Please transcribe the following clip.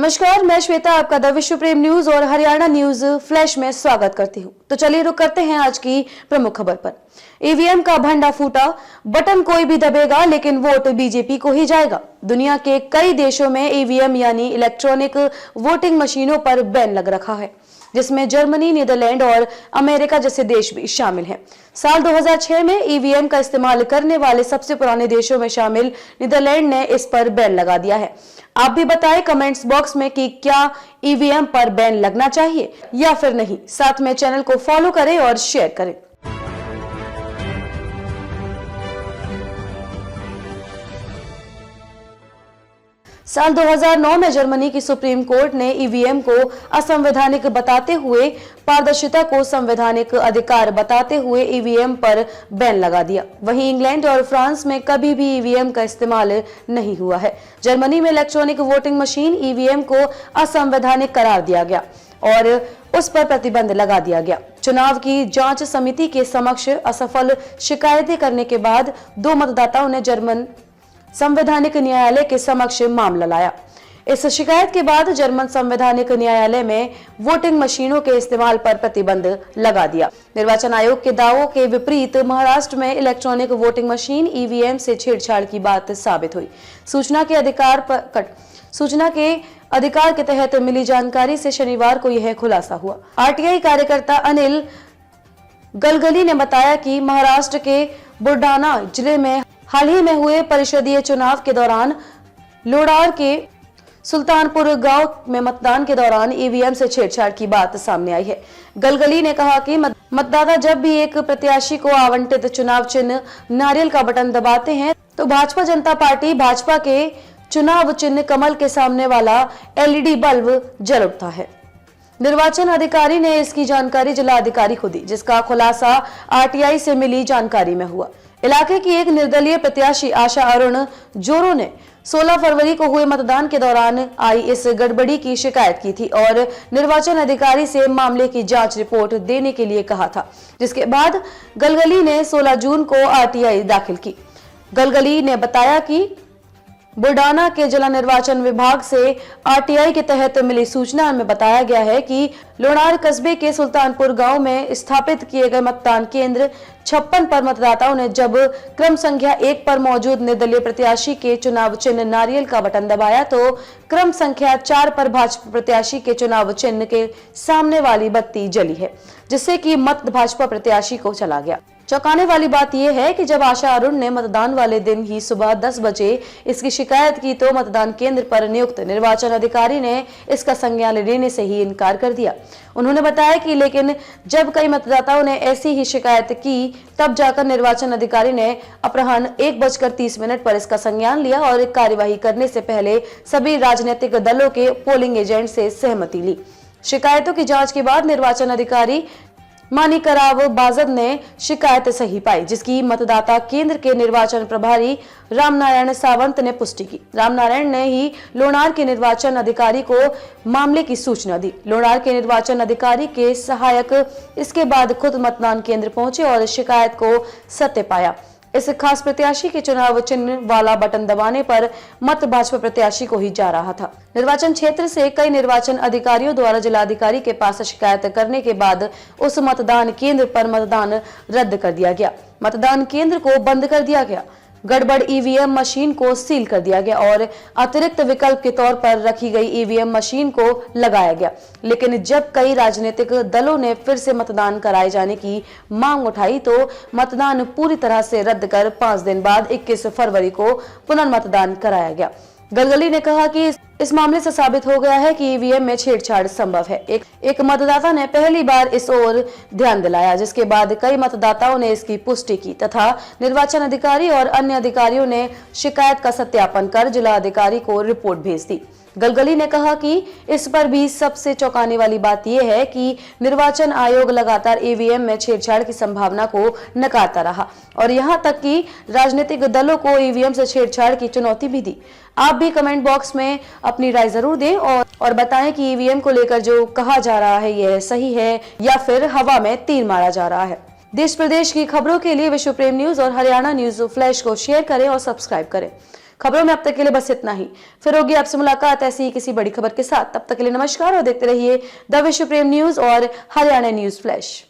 नमस्कार, मैं श्वेता आपका द विश्व प्रेम न्यूज और हरियाणा न्यूज फ्लैश में स्वागत करती हूं। तो चलिए रुक करते हैं आज की प्रमुख खबर पर। ईवीएम का भंडा फूटा, बटन कोई भी दबेगा लेकिन वोट बीजेपी को ही जाएगा। दुनिया के कई देशों में ईवीएम यानी इलेक्ट्रॉनिक वोटिंग मशीनों पर बैन लग रखा है, जिसमें जर्मनी, नीदरलैंड और अमेरिका जैसे देश भी शामिल हैं। साल 2006 में ईवीएम का इस्तेमाल करने वाले सबसे पुराने देशों में शामिल नीदरलैंड ने इस पर बैन लगा दिया है। आप भी बताएं कमेंट्स बॉक्स में कि क्या ईवीएम पर बैन लगना चाहिए या फिर नहीं। साथ में चैनल को फॉलो करें और शेयर करें। साल 2009 में जर्मनी की सुप्रीम कोर्ट ने ईवीएम को असंवैधानिक बताते हुए पारदर्शिता को संवैधानिक अधिकार बताते हुए ईवीएम पर बैन लगा दिया। वहीं इंग्लैंड और फ्रांस में कभी भी ईवीएम का इस्तेमाल नहीं हुआ है। जर्मनी में इलेक्ट्रॉनिक वोटिंग मशीन ईवीएम को असंवैधानिक करार दिया गया और उस पर प्रतिबंध लगा दिया गया। चुनाव की जांच समिति के समक्ष असफल शिकायतें करने के बाद 2 मतदाताओं ने जर्मन संवैधानिक न्यायालय के समक्ष मामला लाया। इस शिकायत के बाद जर्मन संवैधानिक न्यायालय में वोटिंग मशीनों के इस्तेमाल पर प्रतिबंध लगा दिया। निर्वाचन आयोग के दावों के विपरीत महाराष्ट्र में इलेक्ट्रॉनिक वोटिंग मशीन ईवीएम से छेड़छाड़ की बात साबित हुई। सूचना के अधिकार के तहत मिली जानकारी से शनिवार को यह खुलासा हुआ। आरटीआई कार्यकर्ता अनिल गलगली ने बताया कि महाराष्ट्र के बुलढाणा जिले में हाल ही में हुए परिषदीय चुनाव के दौरान लोडार के सुल्तानपुर गांव में मतदान के दौरान ईवीएम से छेड़छाड़ की बात सामने आई है। गलगली ने कहा कि मतदाता जब भी एक प्रत्याशी को आवंटित चुनाव चिन्ह नारियल का बटन दबाते हैं तो भाजपा जनता पार्टी भाजपा के चुनाव चिन्ह कमल के सामने वाला एलईडी बल्ब जल उठता है। निर्वाचन अधिकारी ने इसकी जानकारी जिला अधिकारी को दी, जिसका खुलासा आरटीआई से मिली जानकारी में हुआ। इलाके की एक निर्दलीय प्रत्याशी आशा अरुण जोरो ने 16 फरवरी को हुए मतदान के दौरान आई इस गड़बड़ी की शिकायत की थी और निर्वाचन अधिकारी से मामले की जांच रिपोर्ट देने के लिए कहा था, जिसके बाद गलगली ने 16 जून को आरटीआई दाखिल की। गलगली ने बताया कि बुलढाणा के जिला निर्वाचन विभाग से आरटीआई के तहत मिली सूचना में बताया गया है कि लोणार कस्बे के सुल्तानपुर गांव में स्थापित किए गए मतदान केंद्र 56 पर मतदाताओं ने जब क्रम संख्या 1 पर मौजूद निर्दलीय प्रत्याशी के चुनाव चिन्ह नारियल का बटन दबाया तो क्रम संख्या 4 पर भाजपा प्रत्याशी के चुनाव चिन्ह के सामने वाली बत्ती जली है, जिससे कि मत भाजपा प्रत्याशी को चला गया। चौंकाने वाली बात यह है कि जब आशा अरुण ने मतदान वाले दिन ही सुबह 10 बजे इसकी शिकायत की तो मतदान केंद्र पर नियुक्त निर्वाचन अधिकारी ने इसका संज्ञान लेने से ही इनकार कर दिया। उन्होंने बताया कि लेकिन जब कई मतदाताओं ने ऐसी ही शिकायत की तब जाकर निर्वाचन अधिकारी ने अपराह्न 1:30 पर इसका संज्ञान लिया और कार्यवाही करने से पहले सभी राजनीतिक दलों के पोलिंग एजेंट से सहमति ली। शिकायतों की जांच के बाद निर्वाचन अधिकारी मानिकराव बाजद ने शिकायत सही पाई, जिसकी मतदाता केंद्र के निर्वाचन प्रभारी रामनारायण सावंत ने पुष्टि की। रामनारायण ने ही लोणार के निर्वाचन अधिकारी को मामले की सूचना दी। लोणार के निर्वाचन अधिकारी के सहायक इसके बाद खुद मतदान केंद्र पहुंचे और शिकायत को सत्य पाया। इस खास प्रत्याशी के चुनाव चिन्ह वाला बटन दबाने पर मत भाजपा प्रत्याशी को ही जा रहा था। निर्वाचन क्षेत्र से कई निर्वाचन अधिकारियों द्वारा जिलाधिकारी के पास शिकायत करने के बाद उस मतदान केंद्र पर मतदान रद्द कर दिया गया। मतदान केंद्र को बंद कर दिया गया। गड़बड़ ईवीएम मशीन को सील कर दिया गया और अतिरिक्त विकल्प के तौर पर रखी गई ईवीएम मशीन को लगाया गया। लेकिन जब कई राजनीतिक दलों ने फिर से मतदान कराए जाने की मांग उठाई तो मतदान पूरी तरह से रद्द कर 5 दिन बाद 21 फरवरी को पुनर्मतदान कराया गया। गलगली ने कहा कि इस मामले से साबित हो गया है कि ईवीएम में छेड़छाड़ संभव है। एक मतदाता ने पहली बार इस ओर ध्यान दिलाया, जिसके बाद कई मतदाताओं ने इसकी पुष्टि की तथा निर्वाचन अधिकारी और अन्य अधिकारियों ने शिकायत का सत्यापन कर जिला अधिकारी को रिपोर्ट भेज दी। गलगली ने कहा कि इस पर भी सबसे चौंकाने वाली बात यह है कि निर्वाचन आयोग लगातार ईवीएम में छेड़छाड़ की संभावना को नकारता रहा और यहां तक कि राजनीतिक दलों को ईवीएम से छेड़छाड़ की चुनौती भी दी। आप भी कमेंट बॉक्स में अपनी राय जरूर दें और बताएं कि ईवीएम को लेकर जो कहा जा रहा है यह सही है या फिर हवा में तीर मारा जा रहा है। देश प्रदेश की खबरों के लिए विश्व प्रेम न्यूज और हरियाणा न्यूज फ्लैश को शेयर करें और सब्सक्राइब करें। खबरों में अब तक के लिए बस इतना ही। फिर होगी आपसे मुलाकात ऐसी ही किसी बड़ी खबर के साथ। तब तक के लिए नमस्कार और देखते रहिए द विश्व प्रेम न्यूज और हरियाणा न्यूज फ्लैश।